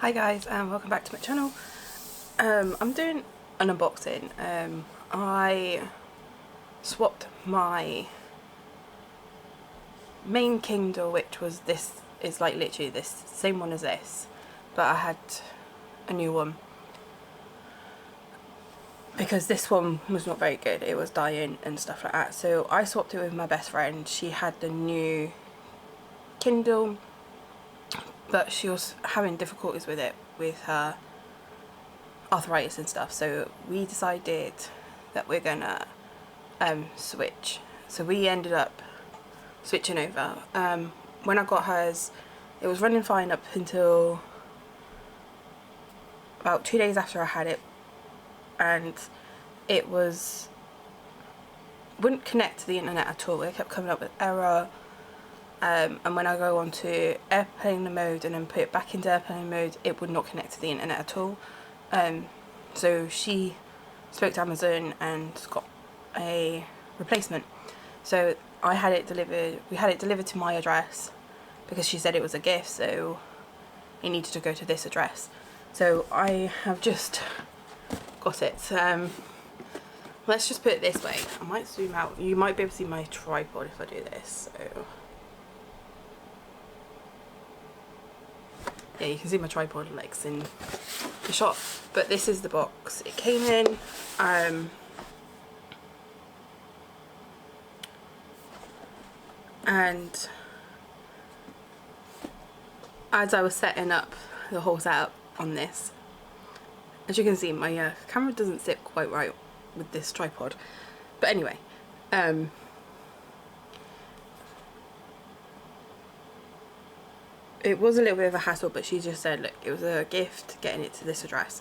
Hi guys, welcome back to my channel. I'm doing an unboxing. I swapped my main Kindle, which was this, is like literally this same one as this, but I had a new one because this one was not very good. It was dying and stuff like that, so I swapped it with my best friend. She had the new Kindle, but she was having difficulties with it with her arthritis and stuff, so we decided that we're gonna switch. So we ended up switching over. When I got hers, it was running fine up until about 2 days after I had it, and it wouldn't connect to the internet at all. It kept coming up with error, and when I go onto airplane mode and then put it back into airplane mode, it would not connect to the internet at all. So she spoke to Amazon and got a replacement. So we had it delivered to my address because she said it was a gift, so it needed to go to this address. So I have just got it. Let's just put it this way. I might zoom out. You might be able to see my tripod if I do this. So yeah, you can see my tripod legs in the shot. But this is the box it came in. And as I was setting up the whole setup on this, as you can see, my camera doesn't sit quite right with this tripod. But anyway, it was a little bit of a hassle, but she just said, look, it was a gift getting it to this address.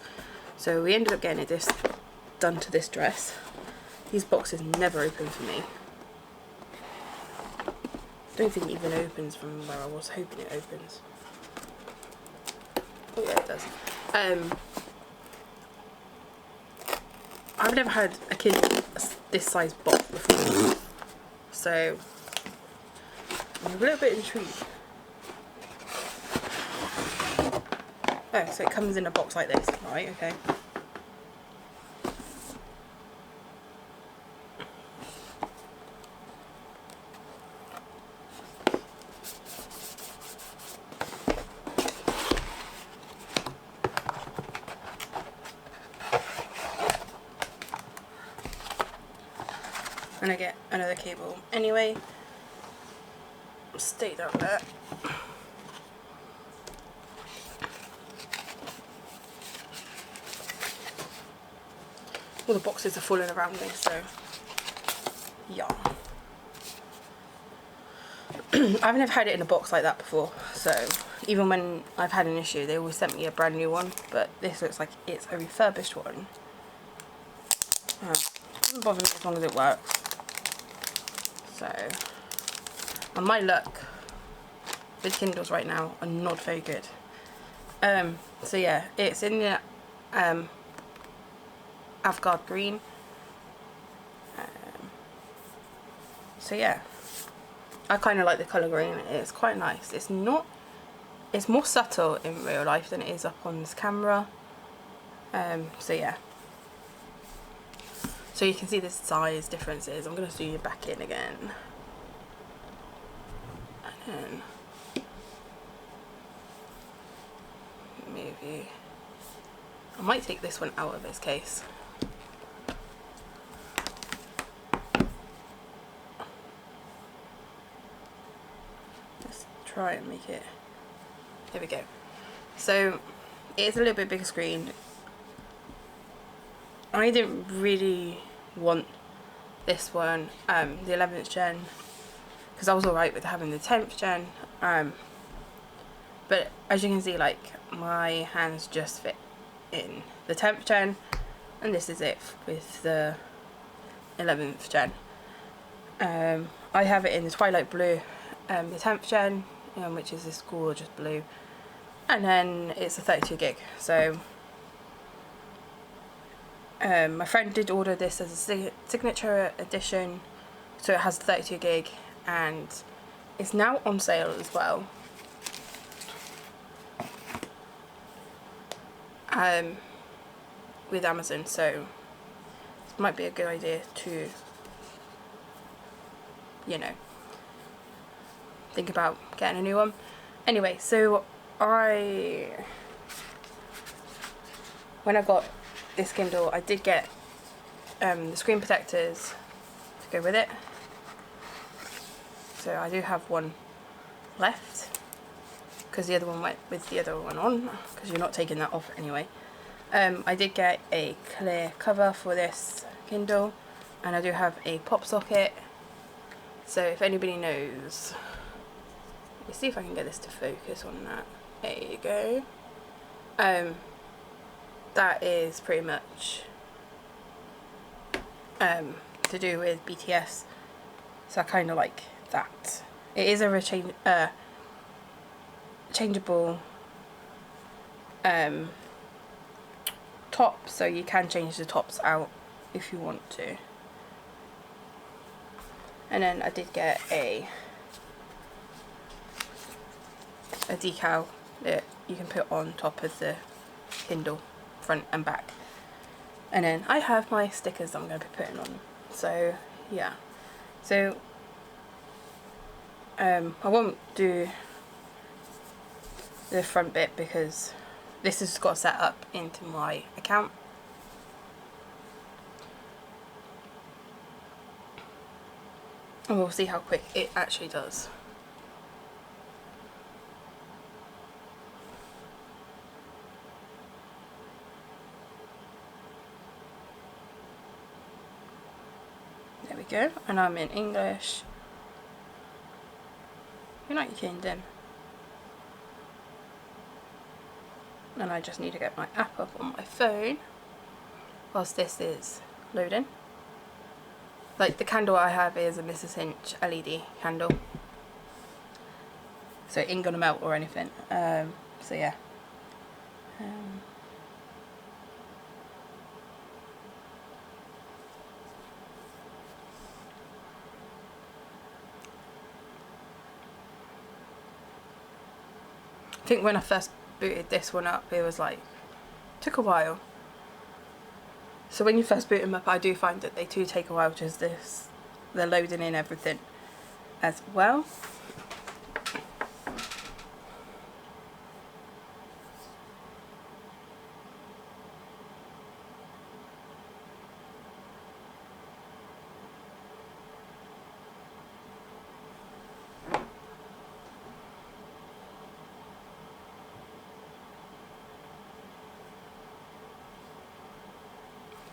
So we ended up getting it done to this address. These boxes never open for me. I don't think it even opens from where I was hoping it opens. Oh yeah, it does. I've never had a Kindle this size box before, so I'm a little bit intrigued. Oh, so it comes in a box like this, right? Okay. And I get another cable. Anyway, stay down there. All the boxes are falling around me, so yeah. I've never had it in a box like that before, so even when I've had an issue, they always sent me a brand new one, but this looks like it's a refurbished one. Doesn't bother me as long as it works. So, and my luck with Kindles right now are not very good. So yeah, it's in the Agave green. So yeah, I kind of like the colour green. It's quite nice. It's more subtle in real life than it is up on this camera. So yeah. So you can see the size differences. I'm going to zoom you back in again. And then move you. I might take this one out of its case. Let's try and make it. There we go. So it's a little bit bigger screen. I didn't really want this one, the 11th gen, because I was alright with having the 10th gen, but as you can see, like, my hands just fit in the 10th gen, and this is it with the 11th gen. I have it in the Twilight Blue, the 10th gen, which is this gorgeous blue, and then it's a 32 gig, so my friend did order this as a signature edition, so it has 32 gig, and it's now on sale as well. with Amazon, so it might be a good idea to, you know, think about getting a new one. Anyway, so when I got this Kindle, I did get the screen protectors to go with it. So I do have one left, because the other one went with the other one on, because you're not taking that off anyway. I did get a clear cover for this Kindle, and I do have a pop socket. So if anybody knows, let me see if I can get this to focus on that. There you go. That is pretty much to do with BTS, so I kind of like that. It is a changeable top, so you can change the tops out if you want to. And then I did get a decal that you can put on top of the Kindle, front and back. And then I have my stickers I'm going to be putting on. So yeah, so I won't do the front bit because this has got set up into my account. And we'll see how quick it actually does. There we go, and I'm in English. United Kingdom. And I just need to get my app up on my phone whilst this is loading. Like, the candle I have is a Mrs. Hinch LED candle, so it ain't gonna melt or anything. So yeah. I think when I first booted this one up, it was like, took a while. So when you first boot them up, I do find that they do take a while, just they're loading in everything as well.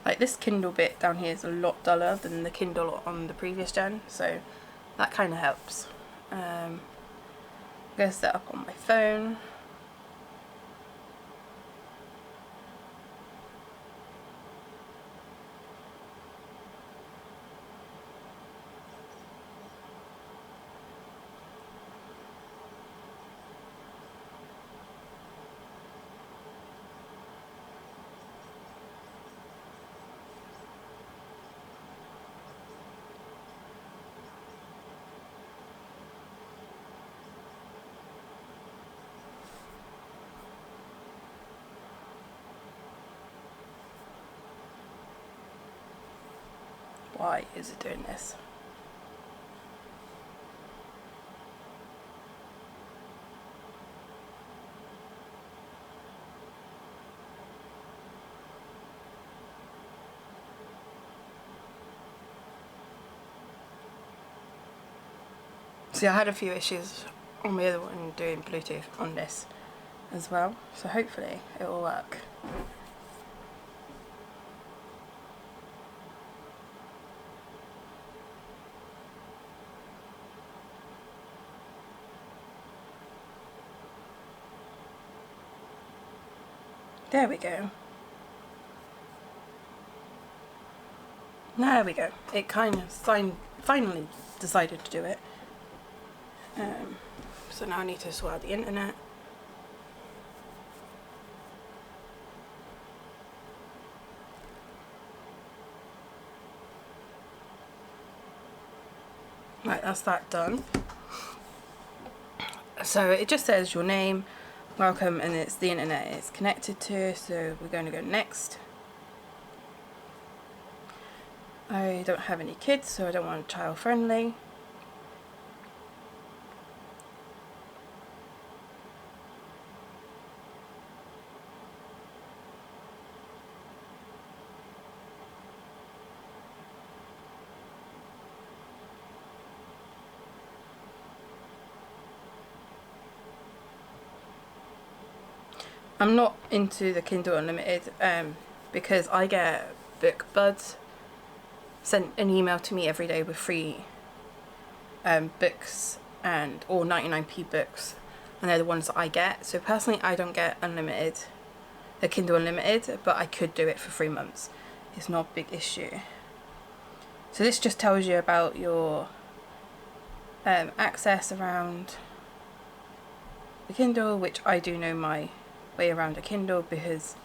Like, this Kindle bit down here is a lot duller than the Kindle on the previous gen, so that kind of helps. I'm going to set up on my phone. Why is it doing this? See, I had a few issues on the other one doing Bluetooth on this as well, so hopefully it will work. There we go. There we go. It kind of finally decided to do it. So now I need to sort out the internet. Right, that's that done. So it just says your name, welcome, and it's the internet it's connected to, so we're going to go next. I don't have any kids, so I don't want child friendly. I'm not into the Kindle Unlimited because I get Book Buds sent an email to me every day with free books and or 99p books, and they're the ones that I get. So personally, I don't get the Kindle Unlimited, but I could do it for 3 months. It's not a big issue. So this just tells you about your access around the Kindle, which I do know my way around a Kindle because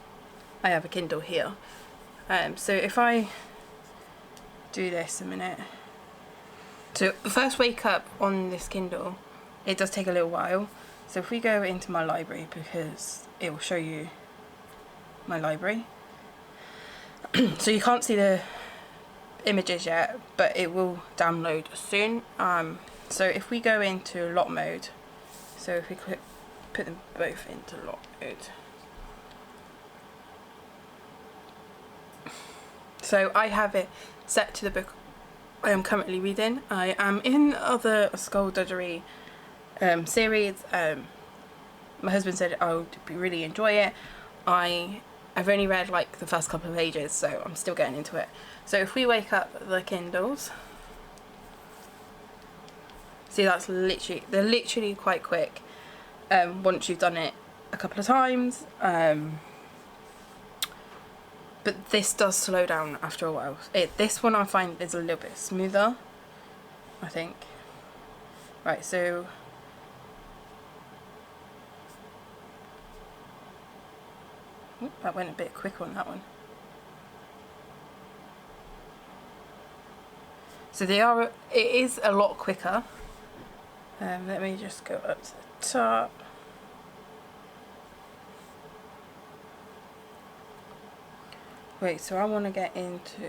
I have a Kindle here. So if I do this a minute, so the first wake up on this Kindle, it does take a little while. So if we go into my library, because it will show you my library, so you can't see the images yet, but it will download soon. So if we go into lock mode, so if we put them both into lock mode, so I have it set to the book I am currently reading. I am in other skullduggery series. My husband said I would really enjoy it. I've only read like the first couple of pages, so I'm still getting into it. So if we wake up the Kindles, see, they're literally quite quick once you've done it a couple of times. But this does slow down after a while. This one I find is a little bit smoother, I think. Right, so that went a bit quicker on that one. So it is a lot quicker. Let me just go up to the top. Wait, so I want to get into...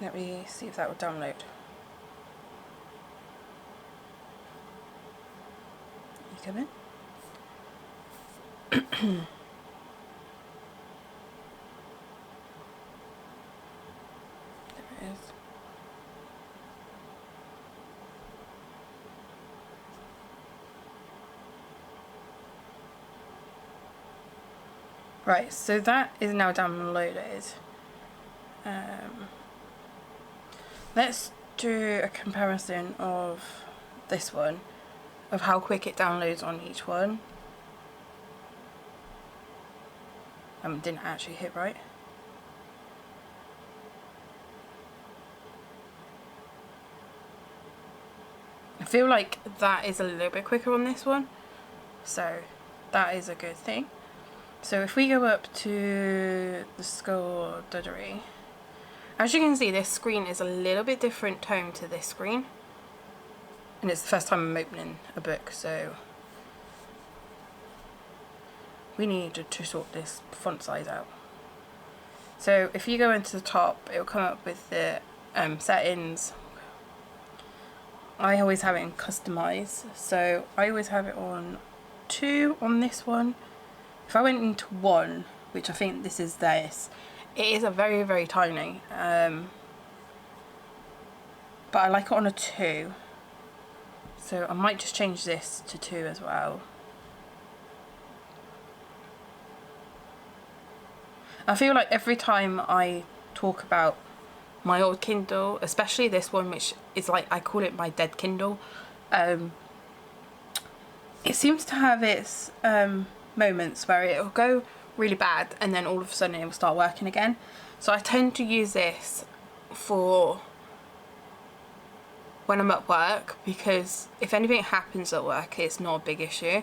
Let me see if that will download. You come in? There it is. Right, so that is now downloaded. Let's do a comparison of this one, of how quick it downloads on each one. Didn't actually hit right. I feel like that is a little bit quicker on this one, so that is a good thing. So if we go up to the skullduggery, as you can see, this screen is a little bit different tone to this screen, and it's the first time I'm opening a book, so we need to sort this font size out. So if you go into the top, it will come up with the settings. I always have it in customize, so I always have it on 2 on this one. If I went into 1, which I think this is this, it is a very, very tiny, but I like it on a 2, so I might just change this to 2 as well. I feel like every time I talk about my old Kindle, especially this one, which is like, I call it my dead Kindle, it seems to have its moments where it'll go really bad and then all of a sudden it will start working again. So I tend to use this for when I'm at work, because if anything happens at work, it's not a big issue,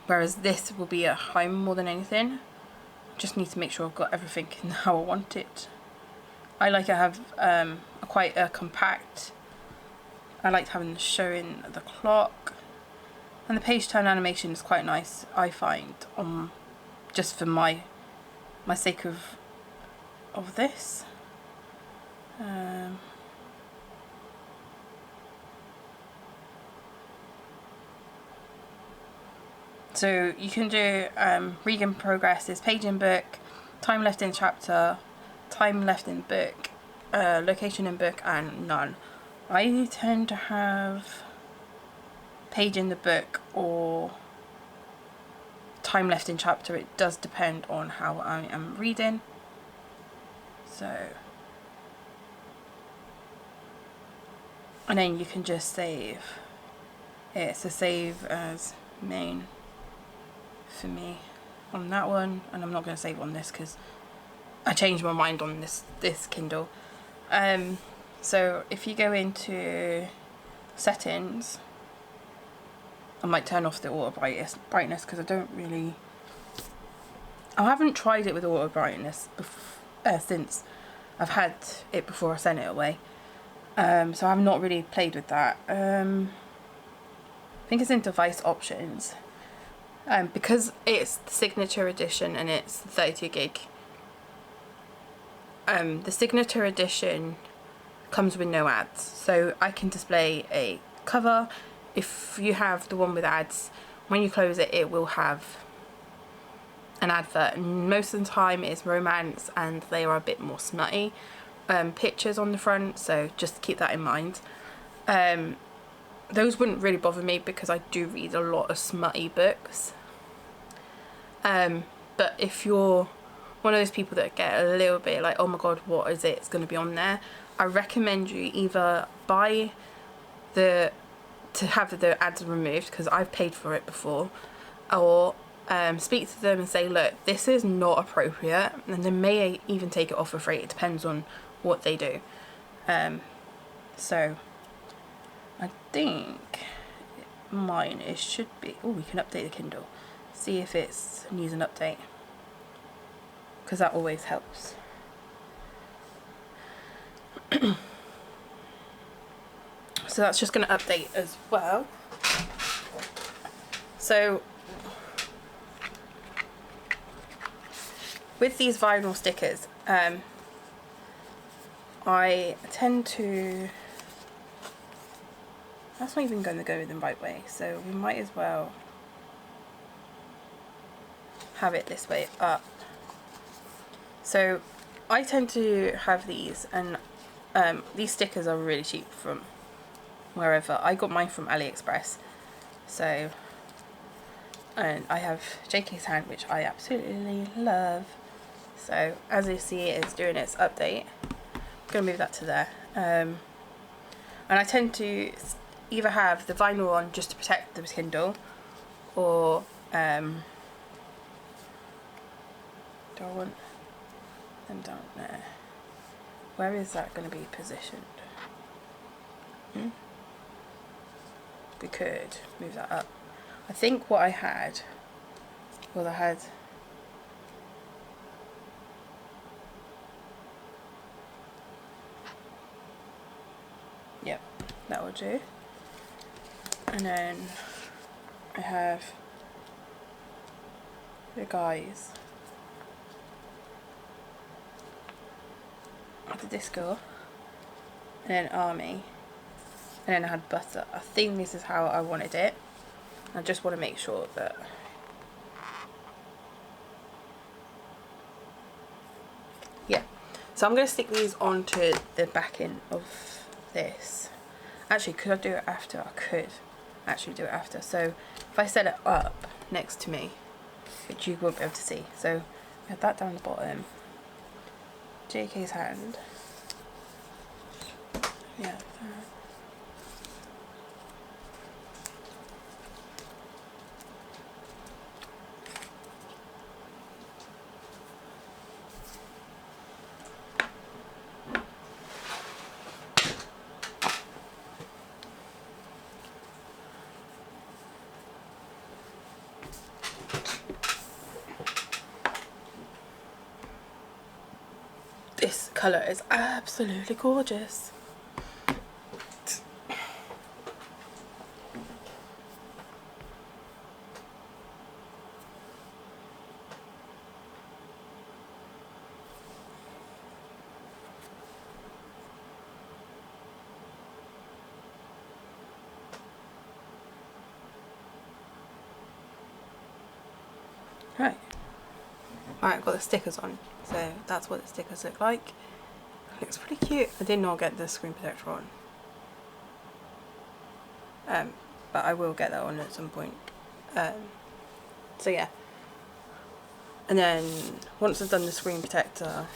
whereas this will be at home more than anything. Just need to make sure I've got everything in how I want it. I like to have quite a compact. I like having showing the clock, and the page turn animation is quite nice, I find, just for my sake of this. So you can do read in progress is page in book, time left in chapter, time left in book, location in book, and none. I tend to have page in the book or time left in chapter. It does depend on how I am reading. So, and then you can just save it. So save as main for me on that one, and I'm not going to save on this because I changed my mind on this Kindle. So if you go into settings, I might turn off the auto brightness because I haven't tried it with auto brightness since I've had it before I sent it away. So I've not really played with that. I think it's in device options. Because it's the signature edition and it's 32 gig. The signature edition comes with no ads, so I can display a cover. If you have the one with ads, when you close it, it will have an advert, and most of the time it's romance and they are a bit more smutty pictures on the front, so just keep that in mind. Those wouldn't really bother me because I do read a lot of smutty books. But if you're one of those people that get a little bit like, oh my god, what is it? It's going to be on there. I recommend you either buy to have the ads removed, because I've paid for it before, or speak to them and say, look, this is not appropriate, and they may even take it off for free. It depends on what they do. So I think mine should be, oh, we can update the Kindle, see if it's needs an update, because that always helps. So that's just going to update as well. So with these vinyl stickers, I tend to, that's not even going to go the right way, so we might as well have it this way up. So I tend to have these, and these stickers are really cheap from wherever. I got mine from AliExpress. So, and I have JK's hand, which I absolutely love. So as you see, it's doing its update. I'm going to move that to there. And I tend to either have the vinyl on just to protect the Kindle, or do I want them down there? Where is that going to be positioned? We could move that up. I think what I had was yep, that will do. And then I have the guys at the disco, and then army, and then I had butter. I think this is how I wanted it. I just want to make sure that yeah. So I'm going to stick these onto the backing of this. Actually, could I do it after? I could actually do it after. So if I set it up next to me, which you won't be able to see, so I have that down the bottom, JK's hand, yeah, this colour is absolutely gorgeous. Right, I've got the stickers on, so that's what the stickers look like. Looks pretty cute. I did not get the screen protector on, but I will get that on at some point. So yeah, and then once I've done the screen protector,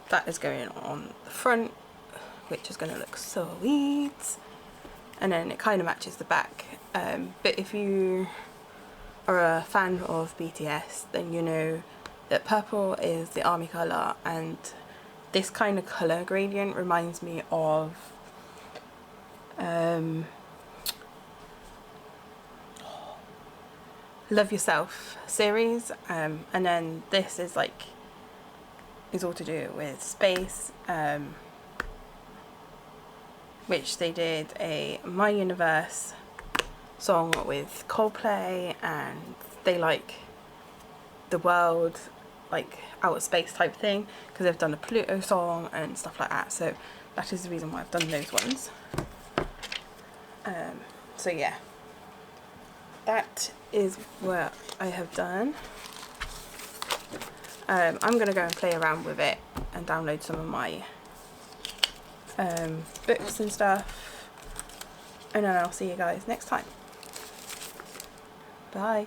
that is going on the front, which is going to look sweet, and then it kind of matches the back. But if you are a fan of BTS, then you know that purple is the army colour, and this kind of colour gradient reminds me of Love Yourself series, and then this is like, is all to do with space, which they did a My Universe song with Coldplay, and they like the world, like outer space type thing, because they've done a Pluto song and stuff like that. So that is the reason why I've done those ones. So yeah, that is what I have done. I'm gonna go and play around with it and download some of my books and stuff, and then I'll see you guys next time. Bye.